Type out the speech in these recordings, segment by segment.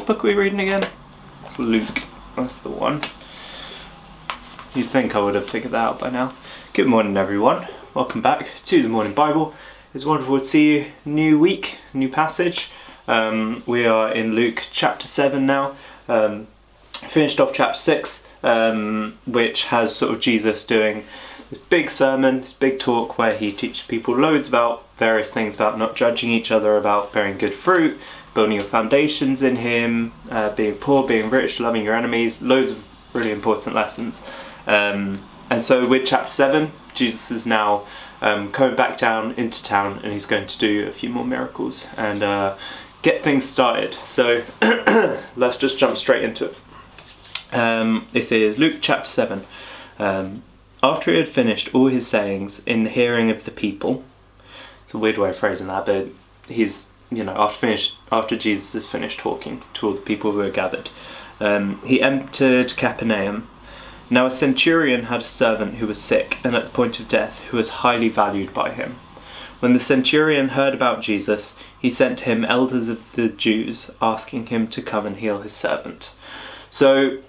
What book are we reading again? It's Luke. That's the one. You'd think I would have figured that out by now. Good morning, everyone. Welcome back to the Morning Bible. It's wonderful to see you. New week, new passage. We are in Luke chapter 7 now. Finished off chapter 6, which has sort of Jesus doing this big sermon, this big talk where he teaches people loads about various things, about not judging each other, about bearing good fruit, building your foundations in him, being poor, being rich, loving your enemies, loads of really important lessons. And so with chapter 7, Jesus is now coming back down into town, and he's going to do a few more miracles and get things started. So let's just jump straight into it. This is Luke chapter 7. After he had finished all his sayings in the hearing of the people, it's a weird way of phrasing that, but he's, after Jesus has finished talking to all the people who are gathered, he entered Capernaum. Now a centurion had a servant who was sick and at the point of death, who was highly valued by him. When the centurion heard about Jesus, he sent to him elders of the Jews, asking him to come and heal his servant. So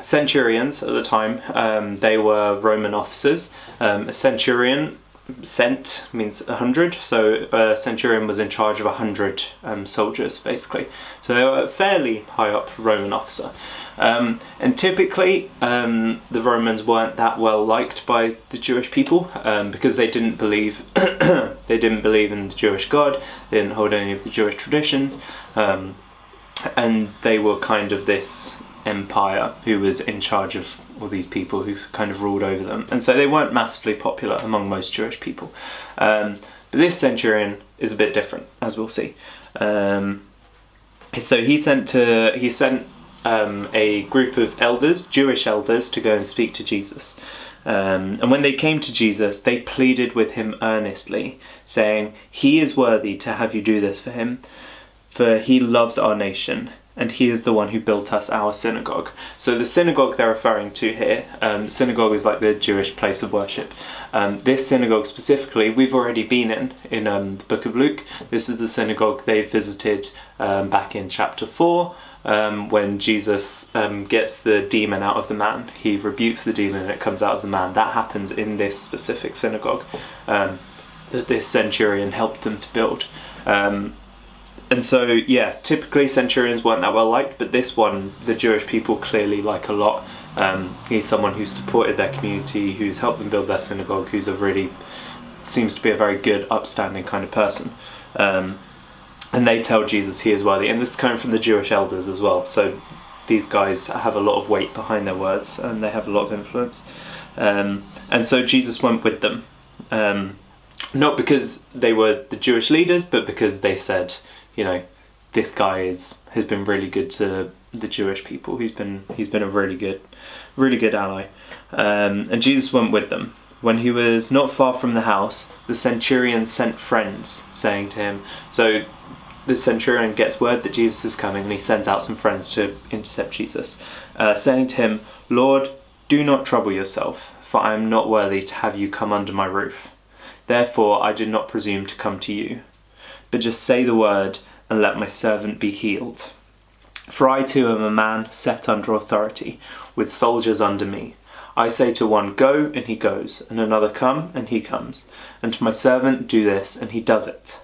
centurions at the time, they were Roman officers. A centurion, cent means 100, so a centurion was in charge of 100 soldiers, basically. So they were a fairly high up Roman officer. And typically the Romans weren't that well liked by the Jewish people because they didn't believe in the Jewish God, they didn't hold any of the Jewish traditions, and they were kind of this empire who was in charge of all these people who kind of ruled over them, and so they weren't massively popular among most Jewish people. But this centurion is a bit different, as we'll see. So he sent a group of elders, Jewish elders, to go and speak to Jesus. And when they came to Jesus, they pleaded with him earnestly, saying, "He is worthy to have you do this for him, for he loves our nation, and he is the one who built us our synagogue." So the synagogue they're referring to here, synagogue is like the Jewish place of worship. This synagogue specifically, we've already been in the book of Luke. This is the synagogue they visited back in chapter 4, when Jesus gets the demon out of the man. He rebukes the demon and it comes out of the man. That happens in this specific synagogue that this centurion helped them to build. And so, yeah, typically centurions weren't that well liked, but this one, the Jewish people clearly like a lot. He's someone who's supported their community, who's helped them build their synagogue, who's seems to be a very good, upstanding kind of person. And they tell Jesus he is worthy. And this is coming from the Jewish elders as well. So these guys have a lot of weight behind their words, and they have a lot of influence. And so Jesus went with them. Not because they were the Jewish leaders, but because they said, this guy has been really good to the Jewish people. He's been a really good ally. And Jesus went with them. When he was not far from the house, the centurion sent friends, saying to him, so the centurion gets word that Jesus is coming, and he sends out some friends to intercept Jesus, saying to him, "Lord, do not trouble yourself, for I am not worthy to have you come under my roof. Therefore I did not presume to come to you. But just say the word, and let my servant be healed. For I too am a man set under authority, with soldiers under me. I say to one, go, and he goes, and another, come, and he comes. And to my servant, do this, and he does it."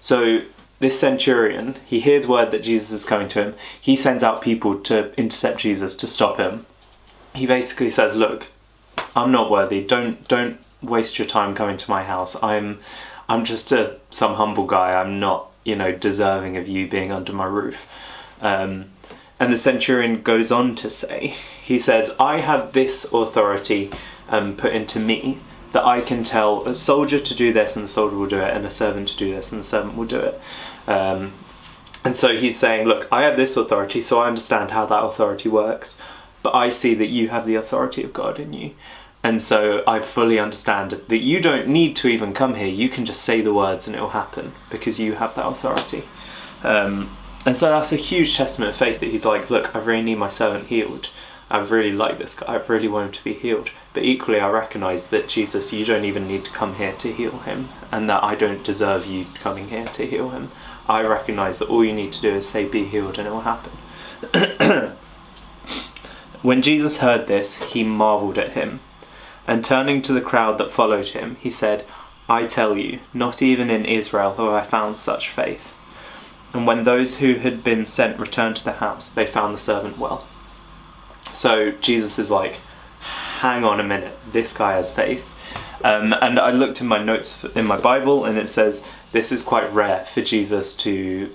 So this centurion, he hears word that Jesus is coming to him. He sends out people to intercept Jesus, to stop him. He basically says, "Look, I'm not worthy. Don't waste your time coming to my house. I'm just some humble guy. I'm not, deserving of you being under my roof." And the centurion goes on to say, he says, "I have this authority put into me, that I can tell a soldier to do this and the soldier will do it, and a servant to do this and the servant will do it." And so he's saying, "Look, I have this authority, so I understand how that authority works, but I see that you have the authority of God in you. And so I fully understand that you don't need to even come here. You can just say the words and it will happen because you have that authority." And so that's a huge testament of faith that he's like, "Look, I really need my servant healed. I really like this guy. I really want him to be healed. But equally, I recognise that, Jesus, you don't even need to come here to heal him, and that I don't deserve you coming here to heal him. I recognise that all you need to do is say, be healed, and it will happen. When Jesus heard this, he marvelled at him. And turning to the crowd that followed him, he said, I tell you, not even in Israel have I found such faith. And when those who had been sent returned to the house, they found the servant well. So Jesus is like, hang on a minute, this guy has faith. And I looked in my notes in my Bible, and it says this is quite rare for Jesus to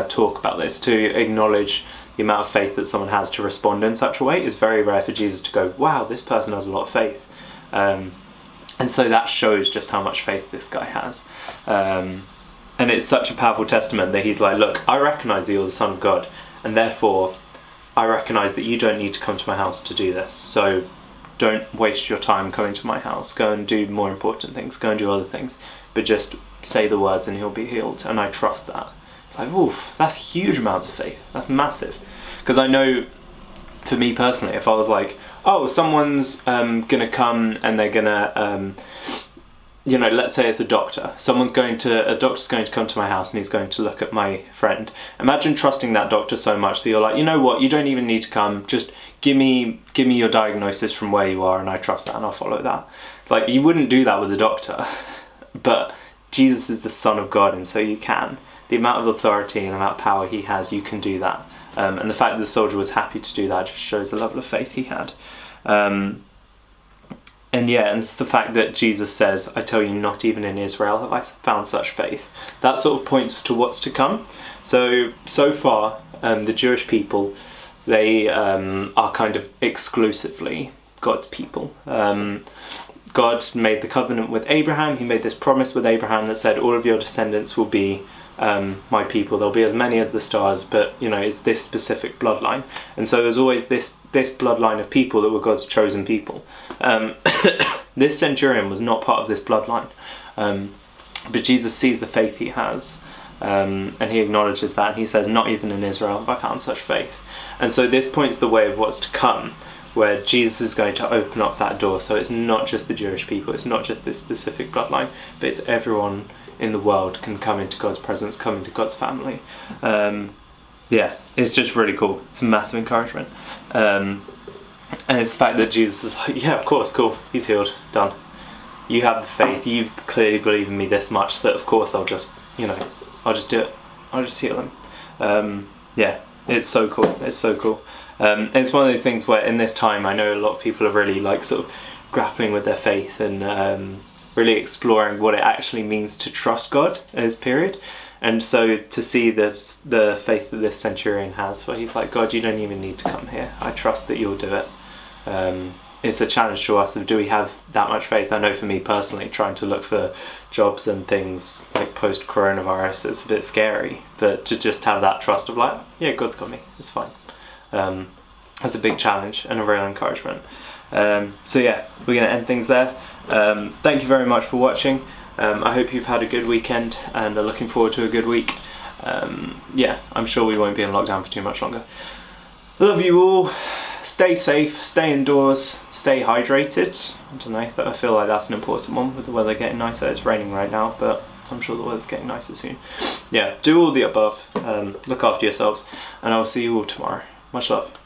talk about this, to acknowledge the amount of faith that someone has to respond in such a way. It's very rare for Jesus to go, wow, this person has a lot of faith. And so that shows just how much faith this guy has. And it's such a powerful testament that he's like, look, I recognise that you're the Son of God, and therefore I recognise that you don't need to come to my house to do this. So don't waste your time coming to my house. Go and do more important things. Go and do other things. But just say the words and he'll be healed. And I trust that. It's like, oof, that's huge amounts of faith. That's massive. Because I know, for me personally, if I was like, oh, someone's going to come and they're going to, let's say it's a doctor. A doctor's going to come to my house and he's going to look at my friend. Imagine trusting that doctor so much that you're like, you know what, you don't even need to come. Just give me your diagnosis from where you are, and I trust that and I'll follow that. Like, you wouldn't do that with a doctor. But Jesus is the Son of God, and so you can. The amount of authority and the amount of power he has, you can do that. And the fact that the soldier was happy to do that just shows the level of faith he had. And it's the fact that Jesus says, I tell you, not even in Israel have I found such faith. That sort of points to what's to come. So far, the Jewish people, they are kind of exclusively God's people. God made the covenant with Abraham. He made this promise with Abraham that said, all of your descendants will be my people. There'll be as many as the stars, but it's this specific bloodline. And so there's always this bloodline of people that were God's chosen people. This centurion was not part of this bloodline, but Jesus sees the faith he has, and he acknowledges that, and he says, not even in Israel have I found such faith. And so this points the way of what's to come, where Jesus is going to open up that door. So it's not just the Jewish people, it's not just this specific bloodline, but it's everyone in the world can come into God's presence, come into God's family. It's just really cool. It's a massive encouragement. And it's the fact that Jesus is like, yeah, of course, cool, he's healed, done. You have the faith, you clearly believe in me this much, that of course I'll just do it. I'll just heal him. It's so cool. It's so cool. It's one of those things where in this time I know a lot of people are really sort of grappling with their faith and really exploring what it actually means to trust God in this period. And so to see the faith that this centurion has, where he's like, God, you don't even need to come here. I trust that you'll do it. It's a challenge to us of, do we have that much faith? I know for me personally, trying to look for jobs and things like post-coronavirus, it's a bit scary. But to just have that trust of like, yeah, God's got me, it's fine. That's a big challenge and a real encouragement. We're going to end things there. Thank you very much for watching. I hope you've had a good weekend and are looking forward to a good week. I'm sure we won't be in lockdown for too much longer. Love you all. Stay safe, stay indoors, stay hydrated. I don't know, I feel like that's an important one with the weather getting nicer. It's raining right now, but I'm sure the weather's getting nicer soon. Do all the above. Look after yourselves, and I'll see you all tomorrow. Much love.